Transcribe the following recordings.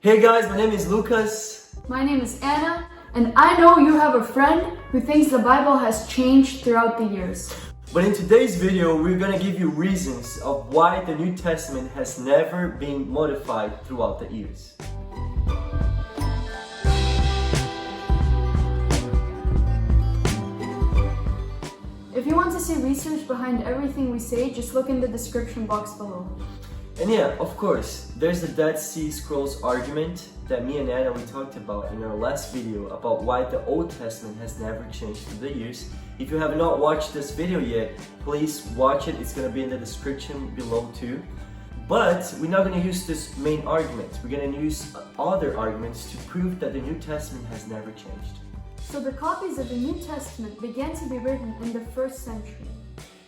Hey guys, my name is Lucas. My name is Anna, and I know you have a friend who thinks the Bible has changed throughout the years. But in today's video, we're gonna give you reasons of why the New Testament has never been modified throughout the years. If you want to see research behind everything we say, just look in the description box below. And yeah, of course, there's the Dead Sea Scrolls argument that me and Anna we talked about in our last video about why the Old Testament has never changed through the years. If you have not watched this video yet, please watch it. It's gonna be in the description below too. But we're not gonna use this main argument. We're gonna use other arguments to prove that the New Testament has never changed. So the copies of the New Testament began to be written in the 1st century.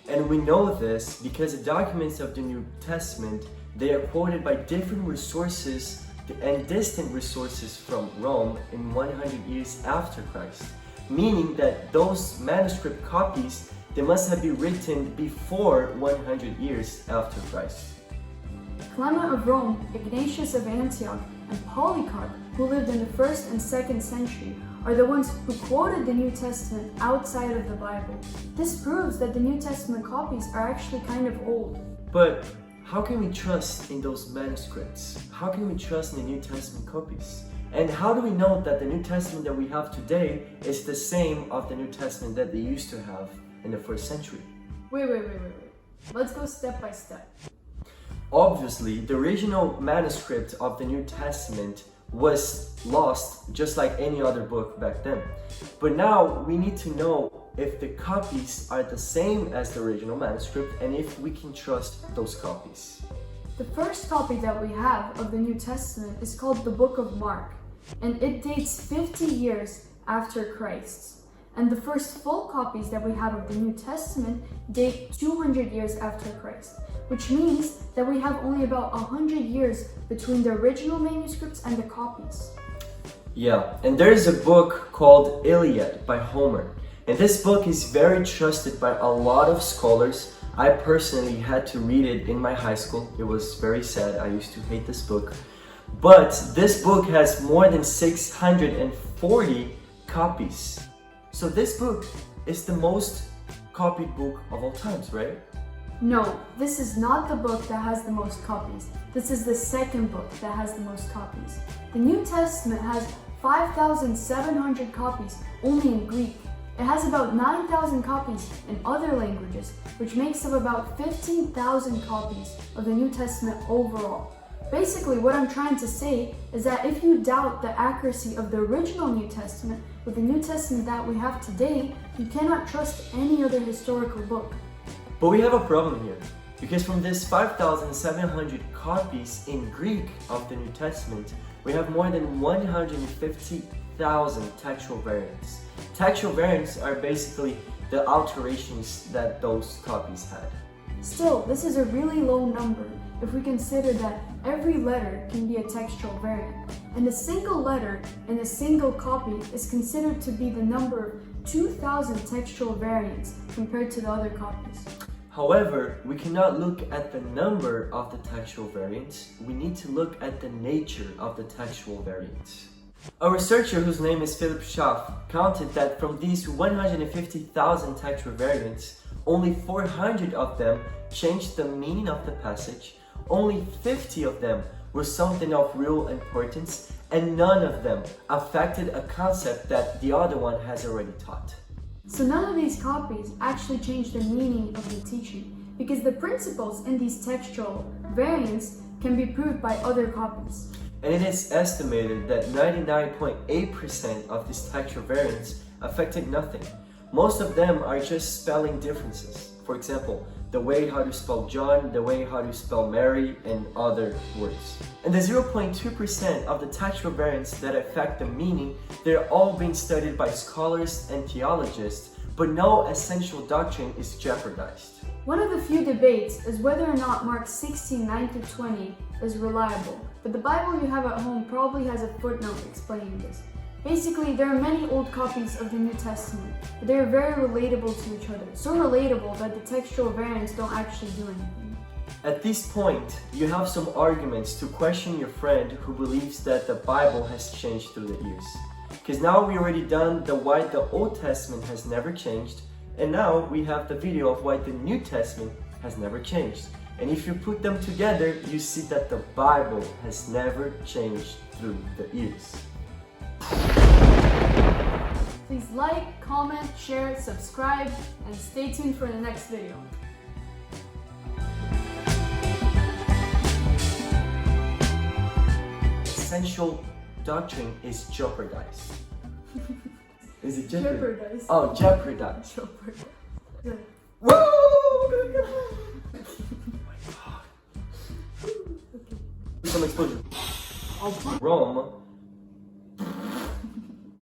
And we know this because the documents of the New Testament, they are quoted by different resources and distant resources from Rome in 100 years after Christ. Meaning that those manuscript copies, they must have been written before 100 years after Christ. Clement of Rome, Ignatius of Antioch, and Polycarp, who lived in the 1st and 2nd century, are the ones who quoted the New Testament outside of the Bible. This proves that the New Testament copies are actually kind of old. But how can we trust in those manuscripts? How can we trust in the New Testament copies? And how do we know that the New Testament that we have today is the same of the New Testament that they used to have in the 1st century? Wait. Let's go step by step. Obviously, the original manuscript of the New Testament was lost just like any other book back then. But now we need to know if the copies are the same as the original manuscript and if we can trust those copies. The first copy that we have of the New Testament is called the Book of Mark, and it dates 50 years after Christ's. And the first full copies that we have of the New Testament date 200 years after Christ, which means that we have only about 100 years between the original manuscripts and the copies. Yeah, and there is a book called Iliad by Homer. And this book is very trusted by a lot of scholars. I personally had to read it in my high school. It was very sad. I used to hate this book. But this book has more than 640 copies. So this book is the most copied book of all times, right? No, this is not the book that has the most copies. This is the second book that has the most copies. The New Testament has 5,700 copies only in Greek. It has about 9,000 copies in other languages, which makes up about 15,000 copies of the New Testament overall. Basically, what I'm trying to say is that if you doubt the accuracy of the original New Testament with the New Testament that we have today, you cannot trust any other historical book. But we have a problem here, because from this 5,700 copies in Greek of the New Testament, we have more than 150,000 textual variants. Textual variants are basically the alterations that those copies had. Still, this is a really low number if we consider that every letter can be a textual variant, and a single letter in a single copy is considered to be the number of 2,000 textual variants compared to the other copies. However, we cannot look at the number of the textual variants. We need to look at the nature of the textual variants. A researcher whose name is Philip Schaff counted that from these 150,000 textual variants, only 400 of them changed the meaning of the passage, only 50 of them were something of real importance, and none of them affected a concept that the other one has already taught. So none of these copies actually change the meaning of the teaching, because the principles in these textual variants can be proved by other copies. And it is estimated that 99.8% of these textual variants affected nothing. Most of them are just spelling differences. For example, the way how to spell John, the way how to spell Mary, and other words. And the 0.2% of the textual variants that affect the meaning, they're all being studied by scholars and theologians, but no essential doctrine is jeopardized. One of the few debates is whether or not Mark 16:9-20 is reliable, but the Bible you have at home probably has a footnote explaining this. Basically, there are many old copies of the New Testament, but they are very relatable to each other. So relatable that the textual variants don't actually do anything. At this point, you have some arguments to question your friend who believes that the Bible has changed through the years. Because now we already done why the Old Testament has never changed, and now we have the video of why the New Testament has never changed. And if you put them together, you see that the Bible has never changed through the years. Please like, comment, share, subscribe, and stay tuned for the next video. Essential doctrine is jeopardized. Is it jeopardized? Jeopardized. Oh, jeopardized. Jeopardized. Good. Whoa! Some explosion. Rome